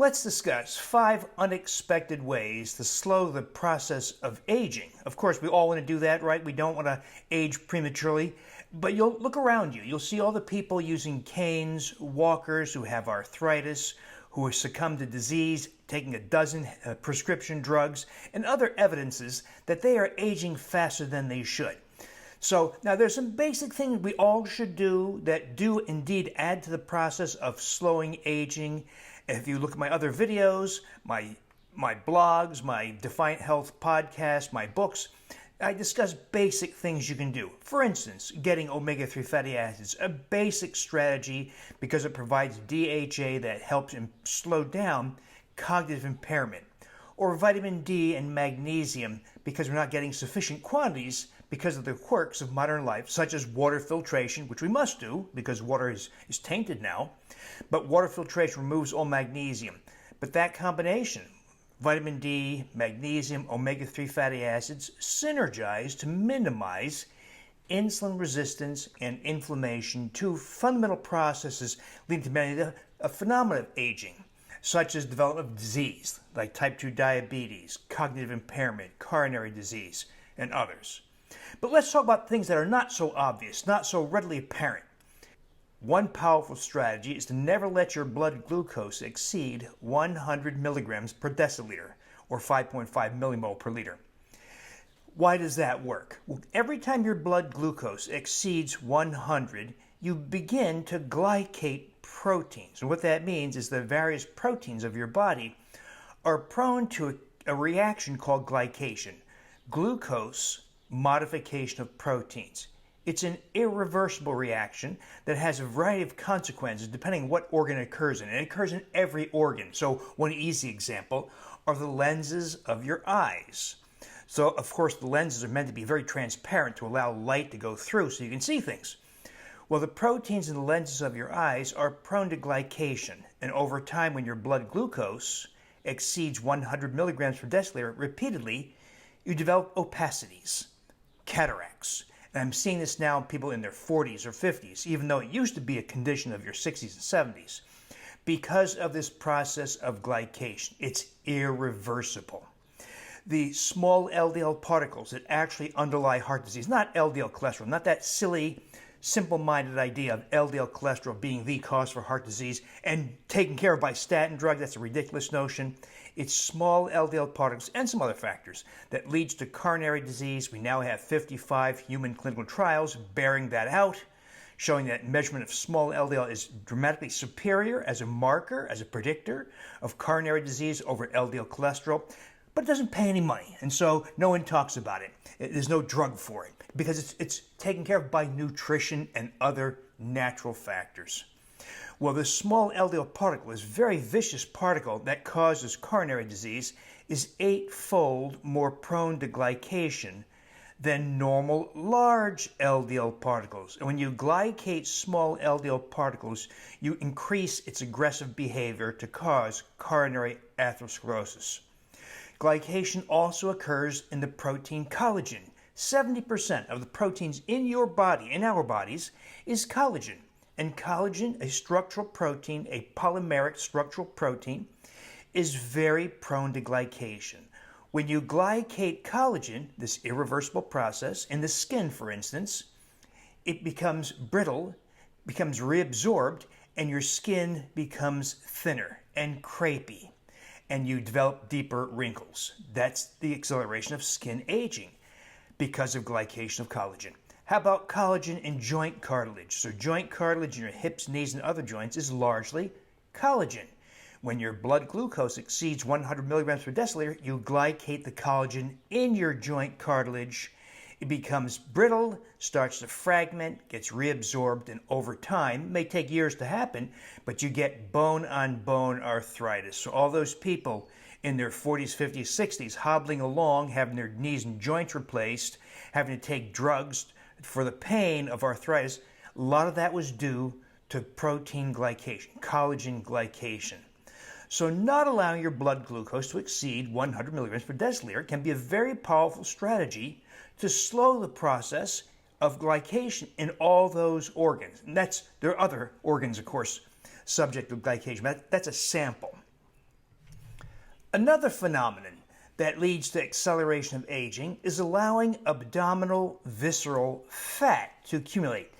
Let's discuss 5 unexpected ways to slow the process of aging. Of course, we all want to do that, right? We don't want to age prematurely, but you'll look around you. You'll see all the people using canes, walkers who have arthritis, who have succumbed to disease, taking a dozen prescription drugs, and other evidences that they are aging faster than they should. So now there's some basic things we all should do that do indeed add to the process of slowing aging. If you look at my other videos, my blogs, my Defiant Health podcast, my books, I discuss basic things you can do. For instance, getting omega-3 fatty acids, a basic strategy because it provides DHA that helps slow down cognitive impairment. Or vitamin D and magnesium because we're not getting sufficient quantities because of the quirks of modern life, such as water filtration, which we must do because water is tainted now. But water filtration removes all magnesium. But that combination, vitamin D, magnesium, omega-3 fatty acids, synergize to minimize insulin resistance and inflammation, two fundamental processes leading to many of the phenomena of aging, such as development of disease, like type 2 diabetes, cognitive impairment, coronary disease, and others. But let's talk about things that are not so obvious, not so readily apparent. One powerful strategy is to never let your blood glucose exceed 100 milligrams per deciliter, or 5.5 millimole per liter. Why does that work? Well, every time your blood glucose exceeds 100, you begin to glycate proteins. And what that means is the various proteins of your body are prone to a reaction called glycation, glucose modification of proteins. It's an irreversible reaction that has a variety of consequences depending on what organ it occurs in. It occurs in every organ. So one easy example are the lenses of your eyes. So of course the lenses are meant to be very transparent to allow light to go through so you can see things. Well, the proteins in the lenses of your eyes are prone to glycation, and over time when your blood glucose exceeds 100 milligrams per deciliter repeatedly, you develop opacities, cataracts. And I'm seeing this now in people in their 40s or 50s, even though it used to be a condition of your 60s and 70s. Because of this process of glycation, it's irreversible. The small LDL particles that actually underlie heart disease, not LDL cholesterol, not that silly, simple-minded idea of LDL cholesterol being the cause for heart disease and taken care of by statin drug. That's a ridiculous notion. It's small LDL particles and some other factors that leads to coronary disease. We now have 55 human clinical trials bearing that out, showing that measurement of small LDL is dramatically superior as a marker, as a predictor of coronary disease over LDL cholesterol. But it doesn't pay any money, and so no one talks about it. There's no drug for it because it's taken care of by nutrition and other natural factors. Well, this small LDL particle, this very vicious particle that causes coronary disease, is 8-fold more prone to glycation than normal large LDL particles. And when you glycate small LDL particles, you increase its aggressive behavior to cause coronary atherosclerosis. Glycation also occurs in the protein collagen. 70% of the proteins in your body, in our bodies, is collagen. And collagen, a structural protein, a polymeric structural protein, is very prone to glycation. When you glycate collagen, this irreversible process, in the skin, for instance, it becomes brittle, becomes reabsorbed, and your skin becomes thinner and crepey, and you develop deeper wrinkles. That's the acceleration of skin aging because of glycation of collagen. How about collagen in joint cartilage? So joint cartilage in your hips, knees, and other joints is largely collagen. When your blood glucose exceeds 100 milligrams per deciliter, you glycate the collagen in your joint cartilage. It becomes brittle, starts to fragment, gets reabsorbed, and over time, it may take years to happen, but you get bone-on-bone arthritis. So all those people in their 40s, 50s, 60s hobbling along, having their knees and joints replaced, having to take drugs for the pain of arthritis, a lot of that was due to protein glycation, collagen glycation. So not allowing your blood glucose to exceed 100 milligrams per deciliter can be a very powerful strategy to slow the process of glycation in all those organs. And there are other organs, of course, subject to glycation, but that's a sample. Another phenomenon that leads to acceleration of aging is allowing abdominal visceral fat to accumulate.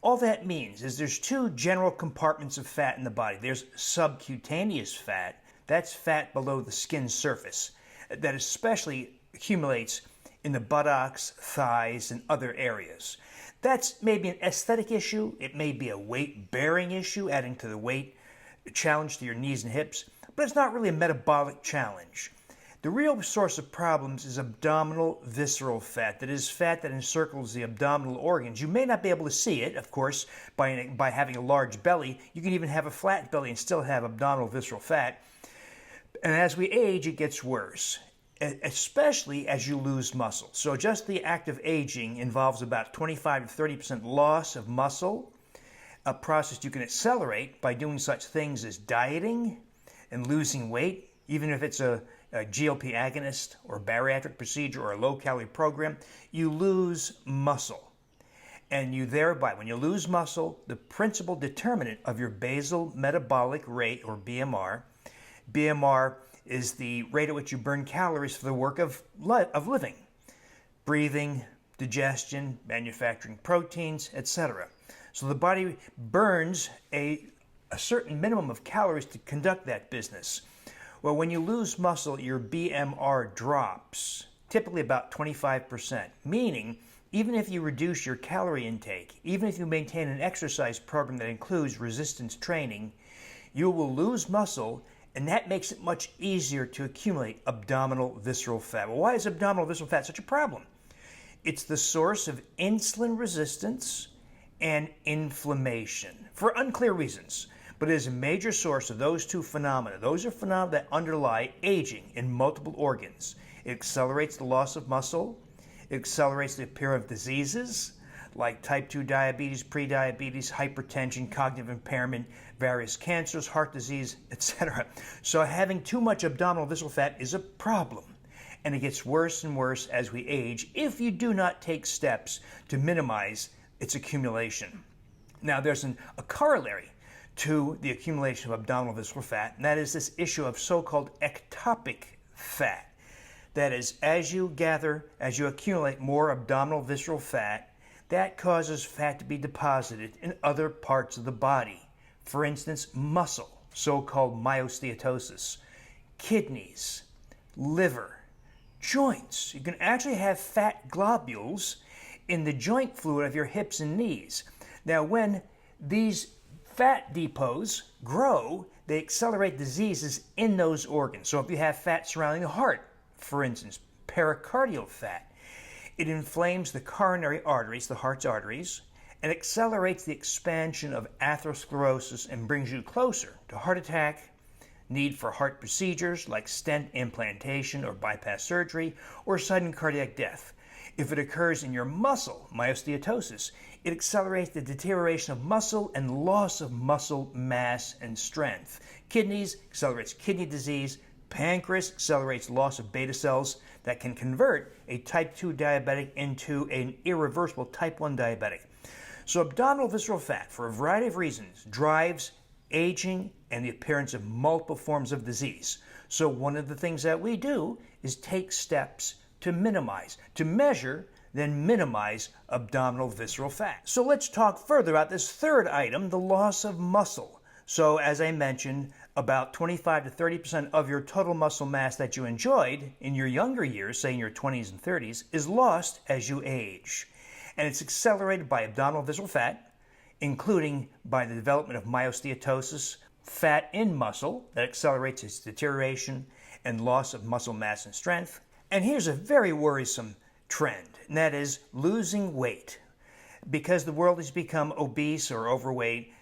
All that means is there's two general compartments of fat in the body. There's subcutaneous fat, that's fat below the skin surface, that especially accumulates in the buttocks, thighs, and other areas. That's maybe an aesthetic issue, it may be a weight-bearing issue, adding to the weight challenge to your knees and hips, but it's not really a metabolic challenge. The real source of problems is abdominal visceral fat, that is fat that encircles the abdominal organs. You may not be able to see it, of course, by having a large belly. You can even have a flat belly and still have abdominal visceral fat. And as we age, it gets worse, especially as you lose muscle. So just the act of aging involves about 25 to 30% loss of muscle, a process you can accelerate by doing such things as dieting and losing weight, even if it's a GLP agonist or bariatric procedure or a low-calorie program. You lose muscle. And you thereby, when you lose muscle, the principal determinant of your basal metabolic rate, or BMR, BMR is the rate at which you burn calories for the work of living, breathing, digestion, manufacturing proteins, etc. So the body burns a certain minimum of calories to conduct that business. Well, when you lose muscle, your BMR drops, typically about 25%, meaning even if you reduce your calorie intake, even if you maintain an exercise program that includes resistance training, you will lose muscle, and that makes it much easier to accumulate abdominal visceral fat. Well, why is abdominal visceral fat such a problem? It's the source of insulin resistance and inflammation, for unclear reasons. But it is a major source of those two phenomena. Those are phenomena that underlie aging in multiple organs. It accelerates the loss of muscle. It accelerates the appearance of diseases like type 2 diabetes, prediabetes, hypertension, cognitive impairment, various cancers, heart disease, etc. So having too much abdominal visceral fat is a problem. And it gets worse and worse as we age if you do not take steps to minimize its accumulation. Now, there's a corollary to the accumulation of abdominal visceral fat, and that is this issue of so-called ectopic fat. That is, as you accumulate more abdominal visceral fat, that causes fat to be deposited in other parts of the body. For instance, muscle, so-called myosteatosis, kidneys, liver, joints. You can actually have fat globules in the joint fluid of your hips and knees. Now, when these fat depots grow, they accelerate diseases in those organs. So if you have fat surrounding the heart, for instance, pericardial fat, it inflames the coronary arteries, the heart's arteries, and accelerates the expansion of atherosclerosis and brings you closer to heart attack, need for heart procedures like stent implantation or bypass surgery, or sudden cardiac death. If it occurs in your muscle, myosteatosis, it accelerates the deterioration of muscle and loss of muscle mass and strength. Kidneys accelerates kidney disease. Pancreas accelerates loss of beta cells that can convert a type 2 diabetic into an irreversible type 1 diabetic. So abdominal visceral fat, for a variety of reasons, drives aging and the appearance of multiple forms of disease. So one of the things that we do is take steps to minimize, to measure, then minimize abdominal visceral fat. So let's talk further about this third item, the loss of muscle. So as I mentioned, about 25 to 30% of your total muscle mass that you enjoyed in your younger years, say in your 20s and 30s, is lost as you age. And it's accelerated by abdominal visceral fat, including by the development of myosteatosis, fat in muscle that accelerates its deterioration and loss of muscle mass and strength. And here's a very worrisome trend, and that is losing weight. Because the world has become obese or overweight,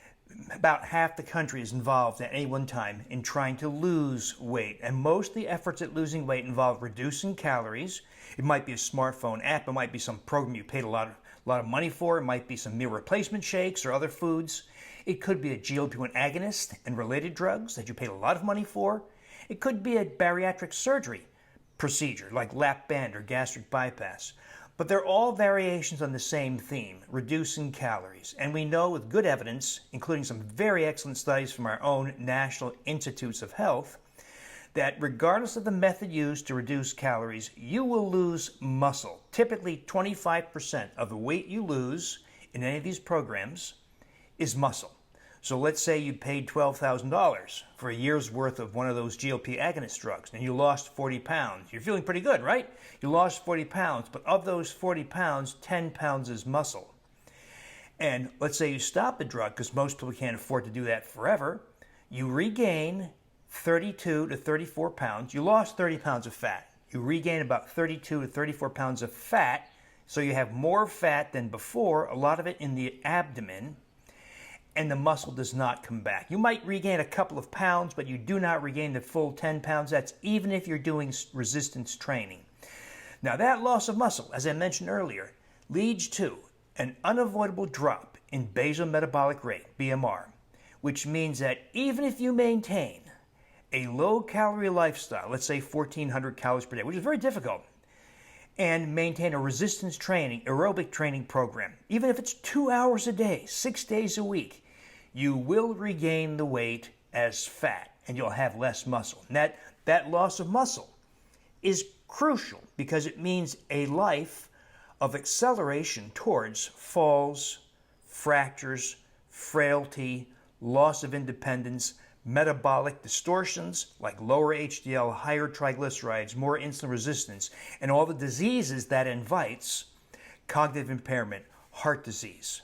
about half the country is involved at any one time in trying to lose weight. And most of the efforts at losing weight involve reducing calories. It might be a smartphone app, it might be some program you paid a lot of money for, it might be some meal replacement shakes or other foods. It could be a GLP-1 agonist and related drugs that you paid a lot of money for. It could be a bariatric surgery procedure like lap band or gastric bypass. But they're all variations on the same theme, reducing calories. And we know with good evidence, including some very excellent studies from our own National Institutes of Health, that regardless of the method used to reduce calories, you will lose muscle. Typically 25% of the weight you lose in any of these programs is muscle. So let's say you paid $12,000 for a year's worth of one of those GLP agonist drugs and you lost 40 pounds. You're feeling pretty good, right? You lost 40 pounds, but of those 40 pounds, 10 pounds is muscle. And let's say you stop the drug, because most people can't afford to do that forever. You regain 32 to 34 pounds. You lost 30 pounds of fat. You regain about 32 to 34 pounds of fat, so you have more fat than before, a lot of it in the abdomen, and the muscle does not come back. You might regain a couple of pounds, but you do not regain the full 10 pounds. That's even if you're doing resistance training. Now that loss of muscle, as I mentioned earlier, leads to an unavoidable drop in basal metabolic rate, BMR, which means that even if you maintain a low-calorie lifestyle, let's say 1,400 calories per day, which is very difficult, and maintain a resistance training, aerobic training program, even if it's 2 hours a day, 6 days a week, you will regain the weight as fat and you'll have less muscle. And that loss of muscle is crucial because it means a life of acceleration towards falls, fractures, frailty, loss of independence, metabolic distortions like lower HDL, higher triglycerides, more insulin resistance, and all the diseases that invites cognitive impairment, heart disease.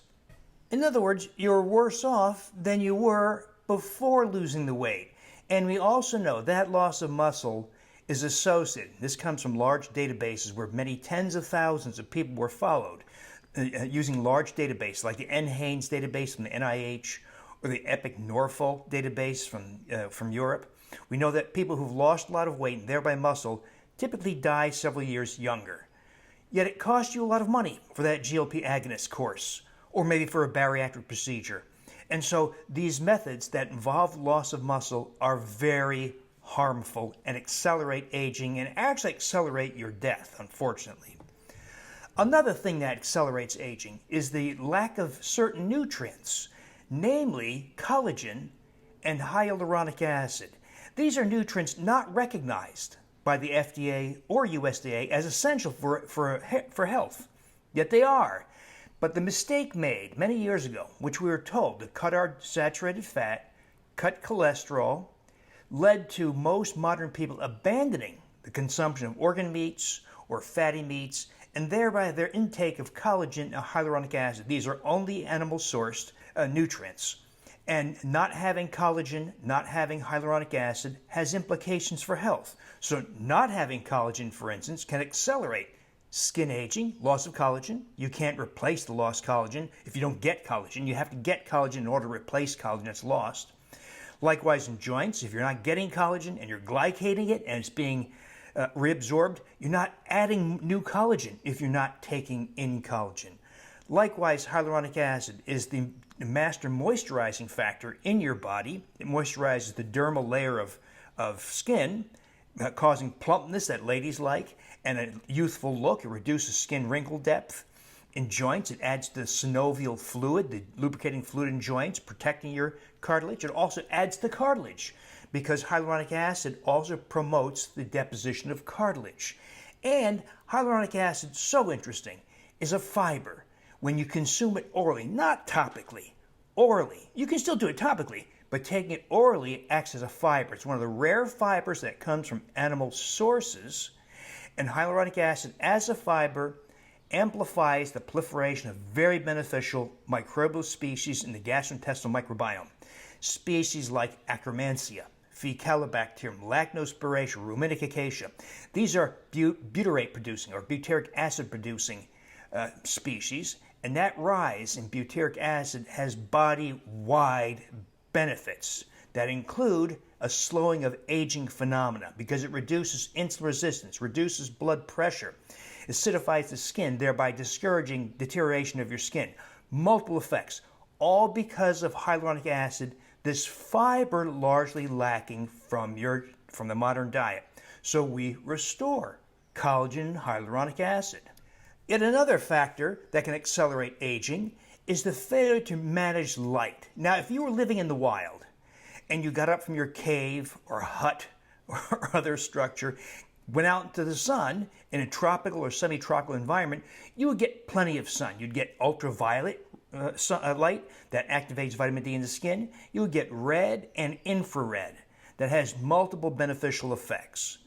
In other words, you're worse off than you were before losing the weight. And we also know that loss of muscle is associated. This comes from large databases where many tens of thousands of people were followed using large databases like the NHANES database from the NIH or the EPIC Norfolk database from Europe. We know that people who've lost a lot of weight and thereby muscle typically die several years younger. Yet it costs you a lot of money for that GLP agonist course or maybe for a bariatric procedure. And so these methods that involve loss of muscle are very harmful and accelerate aging and actually accelerate your death, unfortunately. Another thing that accelerates aging is the lack of certain nutrients, namely collagen and hyaluronic acid. These are nutrients not recognized by the FDA or USDA as essential for health, yet they are. But the mistake made many years ago, which we were told to cut our saturated fat, cut cholesterol, led to most modern people abandoning the consumption of organ meats or fatty meats, and thereby their intake of collagen and hyaluronic acid. These are only animal-sourced nutrients. And not having collagen, not having hyaluronic acid has implications for health. So not having collagen, for instance, can accelerate skin aging, loss of collagen. You can't replace the lost collagen if you don't get collagen. You have to get collagen in order to replace collagen that's lost. Likewise in joints, if you're not getting collagen and you're glycating it and it's being reabsorbed, you're not adding new collagen if you're not taking in collagen. Likewise, hyaluronic acid is the master moisturizing factor in your body. It moisturizes the dermal layer of skin, causing plumpness that ladies like and a youthful look. It reduces skin wrinkle depth. In joints, it adds the synovial fluid, the lubricating fluid in joints, protecting your cartilage. It also adds the cartilage because hyaluronic acid also promotes the deposition of cartilage. And hyaluronic acid, so interesting, is a fiber. When you consume it orally, not topically, orally. You can still do it topically, but taking it orally, it acts as a fiber. It's one of the rare fibers that comes from animal sources, and hyaluronic acid as a fiber amplifies the proliferation of very beneficial microbial species in the gastrointestinal microbiome. Species like Akkermansia, Faecalibacterium, Lactospiraceae, Ruminicaceae. These are butyrate-producing or butyric acid-producing species, and that rise in butyric acid has body-wide benefits that include a slowing of aging phenomena because it reduces insulin resistance, reduces blood pressure, acidifies the skin, thereby discouraging deterioration of your skin. Multiple effects, all because of hyaluronic acid, this fiber largely lacking from the modern diet. So we restore collagen and hyaluronic acid. Yet another factor that can accelerate aging is the failure to manage light. Now, if you were living in the wild and you got up from your cave or hut or other structure went out into the sun in a tropical or semi-tropical environment, you would get plenty of sun. You'd get ultraviolet light that activates vitamin D in the skin. You would get red and infrared that has multiple beneficial effects.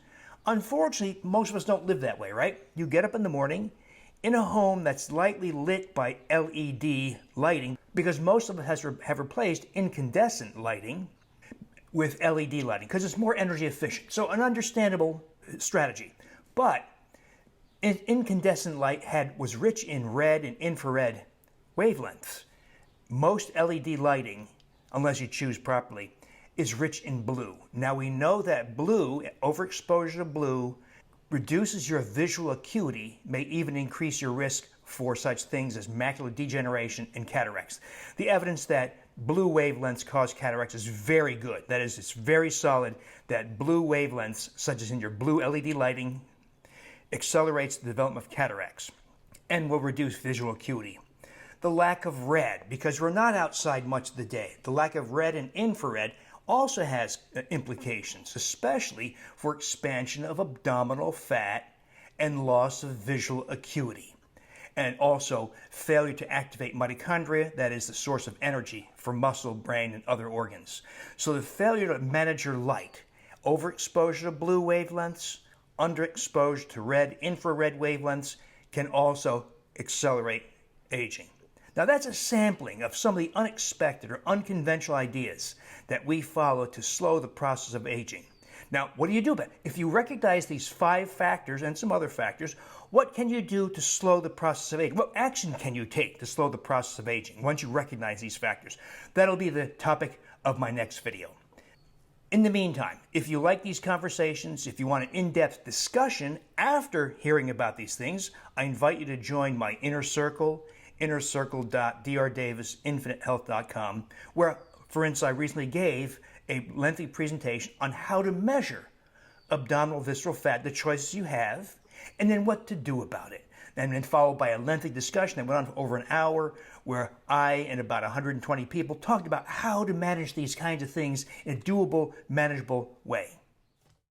Unfortunately, most of us don't live that way, right? You get up in the morning in a home that's lightly lit by LED lighting, because most of us have replaced incandescent lighting with LED lighting because it's more energy efficient. So an understandable strategy. But incandescent light was rich in red and infrared wavelengths. Most LED lighting, unless you choose properly, is rich in blue. Now we know that blue, overexposure to blue, reduces your visual acuity, may even increase your risk for such things as macular degeneration and cataracts. The evidence that blue wavelengths cause cataracts is very good. That is, it's very solid that blue wavelengths, such as in your blue LED lighting, accelerates the development of cataracts and will reduce visual acuity. The lack of red, because we're not outside much of the day, the lack of red and infrared also has implications, especially for expansion of abdominal fat and loss of visual acuity. And also failure to activate mitochondria, that is the source of energy for muscle, brain, and other organs. So the failure to manage your light, overexposure to blue wavelengths, underexposure to red, infrared wavelengths, can also accelerate aging. Now that's a sampling of some of the unexpected or unconventional ideas that we follow to slow the process of aging. Now, what do you do about it? If you recognize these 5 factors and some other factors, what can you do to slow the process of aging? What action can you take to slow the process of aging once you recognize these factors? That'll be the topic of my next video. In the meantime, if you like these conversations, if you want an in-depth discussion after hearing about these things, I invite you to join my inner circle, innercircle.drdavisinfinitehealth.com, where, for instance, I recently gave a lengthy presentation on how to measure abdominal visceral fat, the choices you have, and then what to do about it. And then followed by a lengthy discussion that went on for over an hour, where I and about 120 people talked about how to manage these kinds of things in a doable, manageable way.